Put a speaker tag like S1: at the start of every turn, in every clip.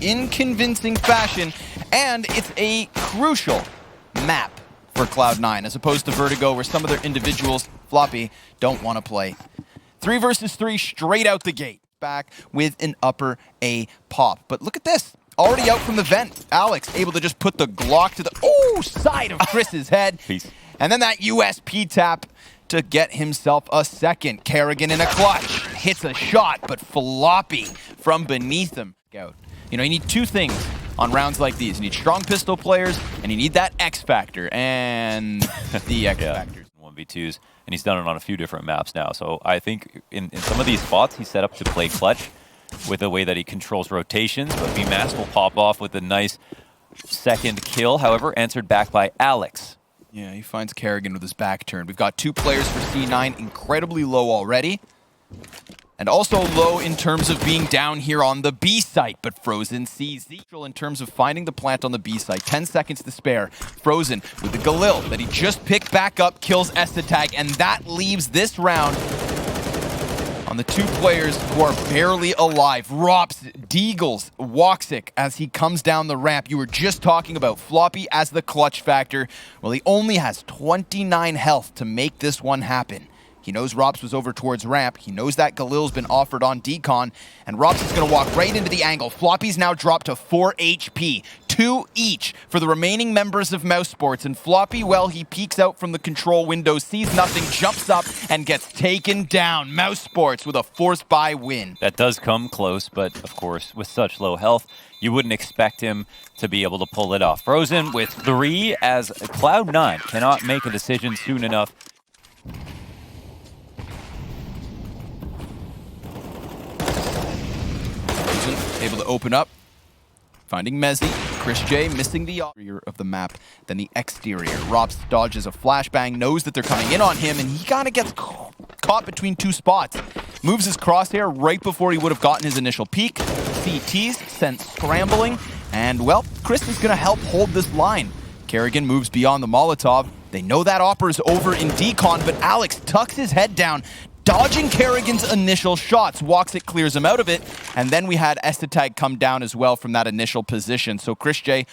S1: in convincing fashion, and it's a crucial map for Cloud9, as opposed to Vertigo, where some of their individuals, Floppy, don't want to play. 3 versus 3 straight out the gate. Back with an upper A pop. But look at this. Already out from the vent. Alex able to just put the Glock to the side of Chris's head.
S2: Peace.
S1: And then that USP tap to get himself a second. Kerrigan in a clutch. Hits a shot, but Floppy from beneath him. You know, you need two things on rounds like these. You need strong pistol players, and you need that X factor. And the X factors.
S2: 1v2s, and he's done it on a few different maps now. So I think in some of these spots, he's set up to play clutch with the way that he controls rotations, but BMass will pop off with a nice second kill, however, answered back by Alex.
S1: Yeah, he finds Kerrigan with his back turned. We've got 2 players for C9, incredibly low already. And also low in terms of being down here on the B site, but Frozen sees the in terms of finding the plant on the B site. 10 seconds to spare. Frozen with the Galil that he just picked back up, kills Estetag, and that leaves this round on the 2 players who are barely alive. Rops, Deagles, Woxic as he comes down the ramp. You were just talking about Floppy as the clutch factor. Well, he only has 29 health to make this one happen. He knows Rops was over towards ramp. He knows that Galil's been offered on decon, and Rops is going to walk right into the angle. Floppy's now dropped to 4 HP, 2 each for the remaining members of mousesports, and Floppy, well, he peeks out from the control window, sees nothing, jumps up, and gets taken down. mousesports with a force buy win.
S2: That does come close, but of course, with such low health, you wouldn't expect him to be able to pull it off. Frozen with 3 as Cloud9 cannot make a decision soon enough.
S1: Able to open up, finding Mezzy. Chris J missing the interior of the map, then the exterior. Rops dodges a flashbang, knows that they're coming in on him, and he kind of gets caught between 2 spots. Moves his crosshair right before he would have gotten his initial peek. CTs sent scrambling, and well, Chris is going to help hold this line. Kerrigan moves beyond the Molotov. They know that Opper's over in decon, but Alex tucks his head down, dodging Kerrigan's initial shots. Woxic clears him out of it, and then we had Estetag come down as well from that initial position. So Chris J,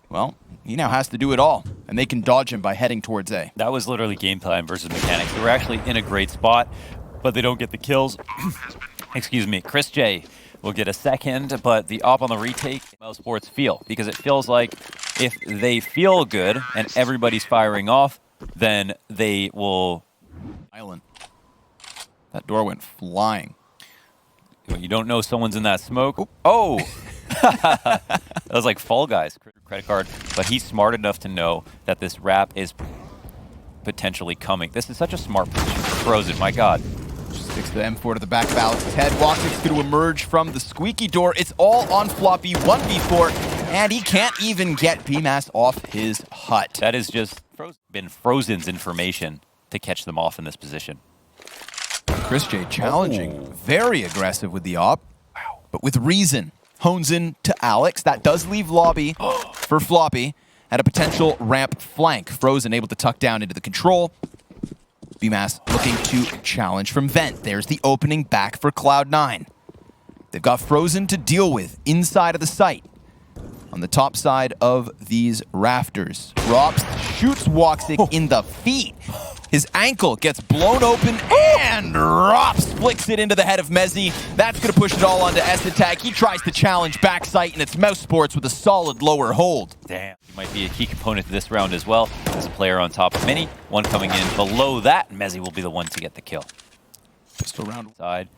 S1: well, he now has to do it all, and they can dodge him by heading towards A.
S2: That was literally game time versus mechanics. They were actually in a great spot, but they don't get the kills. Excuse me. Chris J will get a second, but the op on the retake, mousesports feel, because it feels like if they feel good and everybody's firing off, then they will...
S1: Island. That door went flying.
S2: You don't know someone's in that smoke. Oop. Oh! That was like Fall Guys, credit card. But he's smart enough to know that this wrap is potentially coming. This is such a smart position for Frozen, my god.
S1: Sticks the M4 to the back of Alex's head. Woxic's going to emerge from the squeaky door. It's all on Floppy, 1v4, and he can't even get BMass off his hut.
S2: That is just been Frozen's information to catch them off in this position.
S1: Chris J challenging, very aggressive with the op, but with reason. Hones in to Alex. That does leave lobby for Floppy at a potential ramp flank. Frozen able to tuck down into the control. BMass looking to challenge from vent. There's the opening back for Cloud9. They've got Frozen to deal with inside of the site. On the top side of these rafters. Rops shoots Woxic in the feet. His ankle gets blown open, and Rops flicks it into the head of Mezzy. That's going to push it all onto Estetag. He tries to challenge backside, and it's mousesports with a solid lower hold.
S2: Damn. He might be a key component to this round as well. There's a player on top of Mini. One coming in below that. Mezzy will be the one to get the kill.
S1: Pistol round.
S2: Side.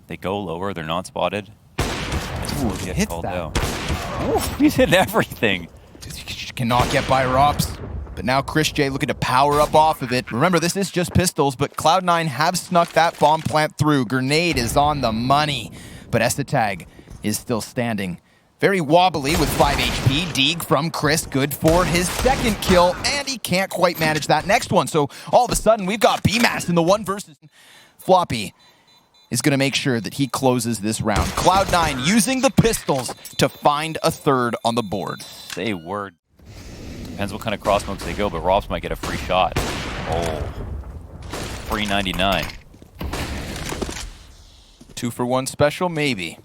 S2: They go lower. They're not spotted.
S1: Ooh, he hits that.
S2: Ooh, he's hitting everything.
S1: He cannot get by Rops. But now Chris J looking to power up off of it. Remember, this is just pistols, but Cloud9 have snuck that bomb plant through. Grenade is on the money, but Estetag is still standing. Very wobbly with 5 HP. Deeg from Chris, good for his second kill, and he can't quite manage that next one. So all of a sudden, we've got BMass in the 1 versus Floppy is going to make sure that he closes this round. Cloud9 using the pistols to find a third on the board.
S2: Say word. Depends what kind of cross smokes they go, but Robs might get a free shot. Oh. Free 99.
S1: 2-for-1 special, maybe.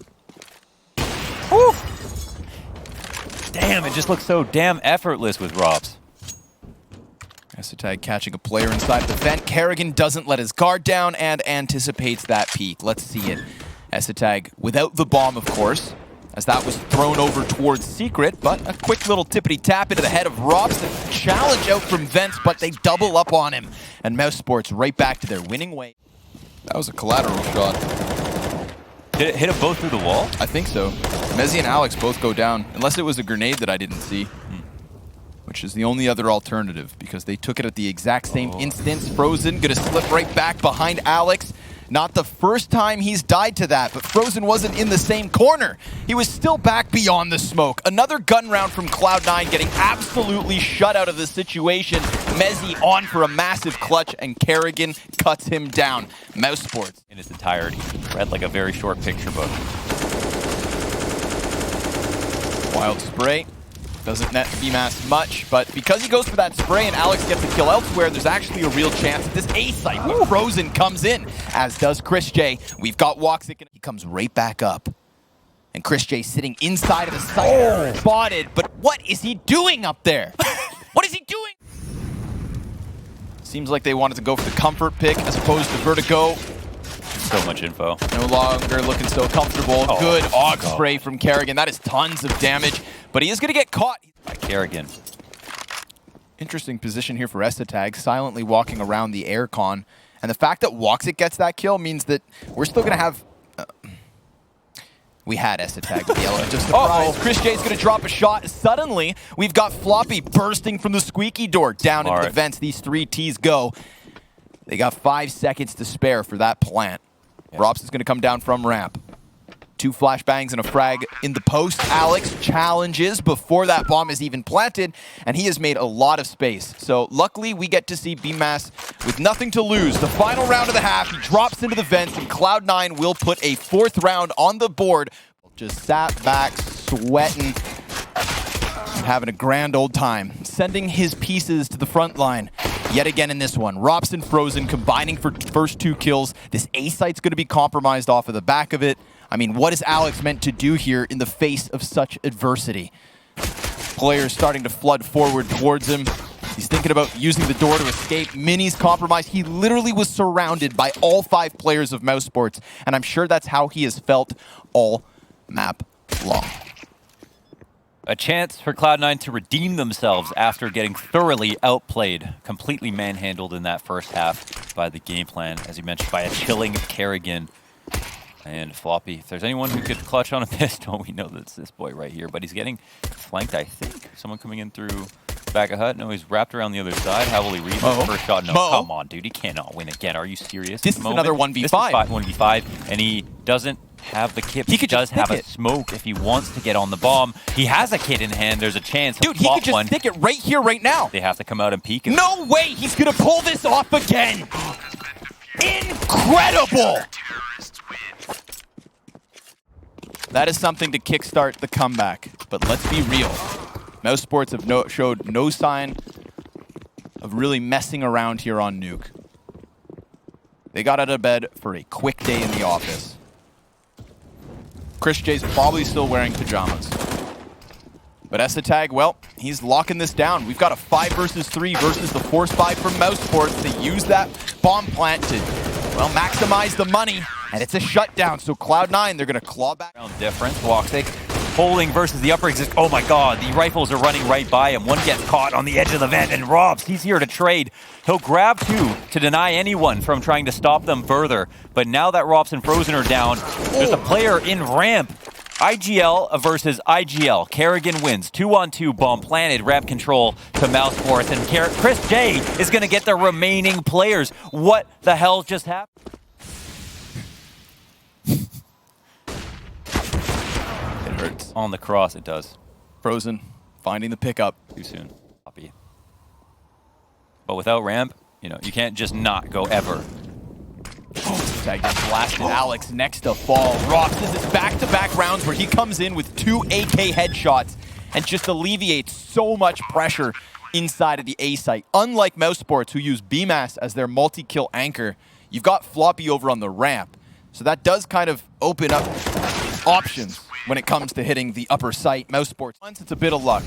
S1: Woo!
S2: Damn, it just looks so damn effortless with Robs.
S1: Essetag catching a player inside the vent. Kerrigan doesn't let his guard down and anticipates that peek. Let's see it. Essetag without the bomb, of course, as that was thrown over towards Secret, but a quick little tippity-tap into the head of Robson. Challenge out from Vents, but they double up on him. And mousesports right back to their winning way. That was a collateral shot.
S2: Did it hit them both through the wall?
S1: I think so. Mezzy and Alex both go down, unless it was a grenade that I didn't see. Which is the only other alternative, because they took it at the exact same instance. Frozen gonna slip right back behind Alex. Not the first time he's died to that, but Frozen wasn't in the same corner. He was still back beyond the smoke. Another gun round from Cloud9 getting absolutely shut out of the situation. Mezzy on for a massive clutch, and Kerrigan cuts him down. mousesports
S2: In its entirety. Read like a very short picture book.
S1: Wild spray. Doesn't net BMass much, but because he goes for that spray and Alex gets a kill elsewhere, there's actually a real chance that this A site with Frozen comes in, as does Chris J. We've got Woxic, and he comes right back up. And Chris J sitting inside of the site, spotted, but what is he doing up there? What is he doing? Seems like they wanted to go for the comfort pick as opposed to Vertigo.
S2: So much info.
S1: No longer looking so comfortable. Good AUG spray from Kerrigan. That is tons of damage, but he is going to get caught.
S2: By Kerrigan.
S1: Interesting position here for Essetag, silently walking around the aircon. And the fact that Woxic gets that kill means that we're still going to have... we had Essetag with the element of surprise. Chris J's going to drop a shot. Suddenly, we've got Floppy bursting from the squeaky door down into the vents. These three Ts go. They got 5 seconds to spare for that plant. Robson's going to come down from ramp. 2 flashbangs and a frag in the post. Alex challenges before that bomb is even planted, and he has made a lot of space. So luckily, we get to see BMass with nothing to lose. The final round of the half, he drops into the vents, and Cloud9 will put a 4th round on the board. Just sat back, sweating, having a grand old time, sending his pieces to the front line. Yet again in this one, Robson Frozen combining for first 2 kills. This A site's going to be compromised off of the back of it. I mean, what is Alex meant to do here in the face of such adversity? Players starting to flood forward towards him. He's thinking about using the door to escape. Mini's compromised. He literally was surrounded by all 5 players of mousesports, and I'm sure that's how he has felt all map long.
S2: A chance for Cloud9 to redeem themselves after getting thoroughly outplayed, completely manhandled in that first half by the game plan, as you mentioned, by a chilling Kerrigan and Floppy. If there's anyone who could clutch on a pistol, we know that's this boy right here, but he's getting flanked, I think. Someone coming in through back of hut. No, he's wrapped around the other side. How will he read the first shot? No, come on, dude. He cannot win again. Are you serious?
S1: This is another 1v5.
S2: This is 1v5, and he doesn't have the kit. He does have a smoke if he wants to get on the bomb. He has a kit in hand. There's a chance.
S1: Dude, he could just stick it right here, right now.
S2: They have to come out and peek.
S1: No way! He's gonna pull this off again! Incredible! That is something to kickstart the comeback. But let's be real. mousesports have showed no sign of really messing around here on Nuke. They got out of bed for a quick day in the office. Chris J's probably still wearing pajamas. But Essetag, well, he's locking this down. We've got a 5 versus 3 versus the force buy from mousesports. They use that bomb plant to, well, maximize the money. And it's a shutdown, so Cloud9, they're going to claw back.
S2: Difference, Woxic holding versus the upper exist. Oh my god, the rifles are running right by him. One gets caught on the edge of the vent, and Robs, he's here to trade. He'll grab 2 to deny anyone from trying to stop them further. But now that Robs and Frozen are down, there's a player in ramp. IGL versus IGL. Kerrigan wins. 2-on-2 bomb planted. Ramp control to mousesports. And Chris J is going to get the remaining players. What the hell just happened?
S1: It hurts.
S2: On the cross, it does.
S1: Frozen finding the pickup.
S2: Too soon. Copy. But without ramp, you know, you can't just not go ever.
S1: Tag gets blasted. Alex next to fall. Ross, this is back-to-back rounds where he comes in with 2 AK headshots and just alleviates so much pressure inside of the A site. Unlike mousesports, who use BMass as their multi-kill anchor, you've got Floppy over on the ramp. So that does kind of open up options when it comes to hitting the upper sight. mousesports, once it's a bit of luck.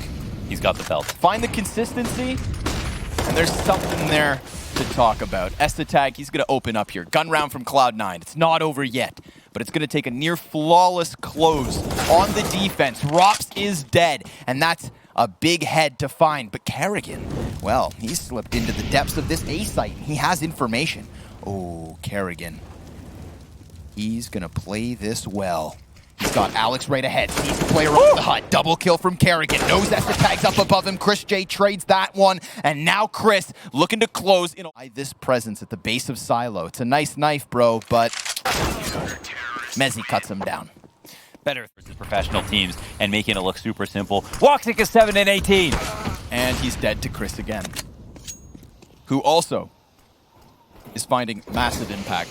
S2: He's got the belt.
S1: Find the consistency, and there's something there to talk about. Estetag, he's going to open up here. Gun round from Cloud9. It's not over yet, but it's going to take a near flawless close on the defense. Rops is dead, and that's a big head to find. But Kerrigan, well, he's slipped into the depths of this A site. He has information. Oh, Kerrigan. He's going to play this well. He's got Alex right ahead. Sees the player off the hut. Double kill from Kerrigan. Knows Estetag's up above him. Chris J trades that one. And now Chris looking to close in this presence at the base of Silo. It's a nice knife, bro, but Mezzi cuts him down.
S2: Better versus professional teams and making it look super simple. Woxic is 7 and 18.
S1: And he's dead to Chris again, who also is finding massive impact.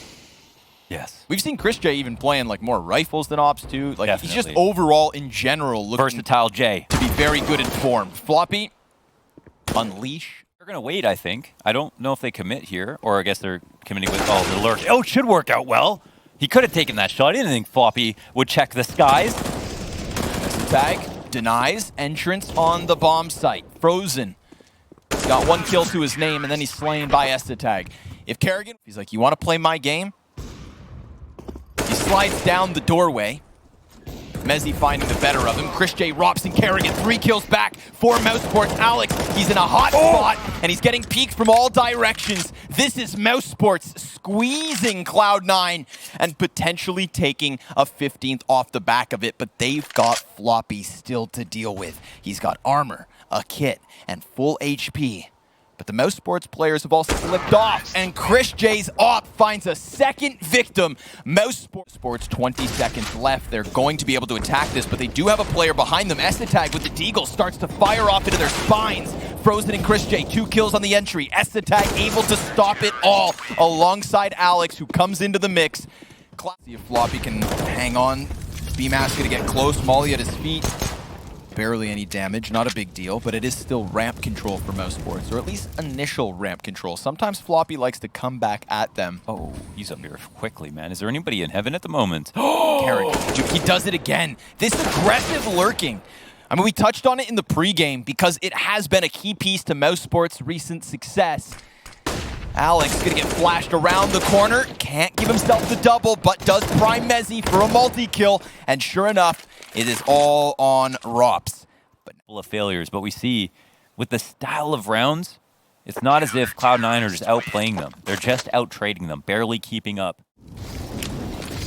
S2: Yes.
S1: We've seen Chris J even playing like more rifles than ops too. Like
S2: Definitely.
S1: he's just overall in general looking
S2: Versatile J.
S1: to be very good in form. Floppy, unleash.
S2: They're going to wait, I think. I don't know if they commit here, or I guess they're committing with, the lurk. Oh, it should work out well. He could have taken that shot. I didn't think Floppy would check the skies.
S1: Tag denies entrance on the bomb site. Frozen. He's got 1 kill to his name, and then he's slain by Estetag. If Kerrigan, he's like, you want to play my game? He slides down the doorway. Mezzi finding the better of him. Chris J, Rops, and Kerrigan. 3 kills back for mousesports. Alex, he's in a hot spot, and he's getting peeked from all directions. This is mousesports squeezing Cloud9 and potentially taking a 15th off the back of it, but they've got Floppy still to deal with. He's got armor, a kit, and full HP. But the mousesports players have all slipped off, and Chris J's op finds a second victim. mousesports 20 seconds left. They're going to be able to attack this, but they do have a player behind them. Estetag with the deagle starts to fire off into their spines. Frozen and Chris J, 2 kills on the entry. Estetag able to stop it all alongside Alex, who comes into the mix. See if Floppy can hang on. BMAS gonna get close. Molly at his feet. Barely any damage, not a big deal, but it is still ramp control for mousesports, or at least initial ramp control. Sometimes Floppy likes to come back at them.
S2: Oh, he's up here quickly, man. Is there anybody in heaven at the moment?
S1: Kerrigan, he does it again. This aggressive lurking. I mean, we touched on it in the pregame because it has been a key piece to mousesports' recent success. Alex gonna get flashed around the corner. Can't give himself the double, but does prime Mezzi for a multi-kill. And sure enough, it is all on Rops.
S2: But full of failures, but we see with the style of rounds, it's not as if Cloud9 are just outplaying them. They're just out-trading them, barely keeping up.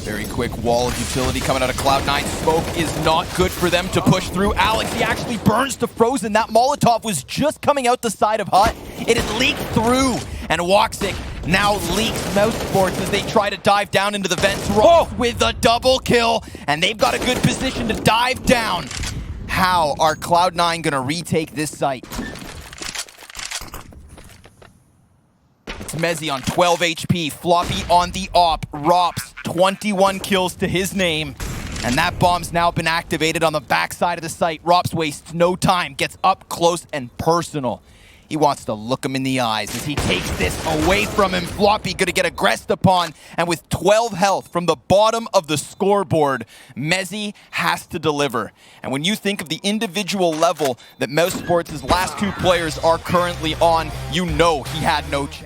S1: Very quick wall of utility coming out of Cloud9. Smoke is not good for them to push through. Alex, he actually burns to Frozen. That Molotov was just coming out the side of Hut. It had leaked through, and Woxic now leaks mousesports as they try to dive down into the vents. Ross with a double kill, and they've got a good position to dive down. How are Cloud9 going to retake this site? It's Mezzi on 12 HP, Floppy on the op, Rops 21 kills to his name, and that bomb's now been activated on the backside of the site. Rops wastes no time, gets up close and personal. He wants to look him in the eyes as he takes this away from him. Floppy gonna get aggressed upon, and with 12 health from the bottom of the scoreboard, Mezzi has to deliver. And when you think of the individual level that mousesports' last 2 players are currently on, you know he had no chance.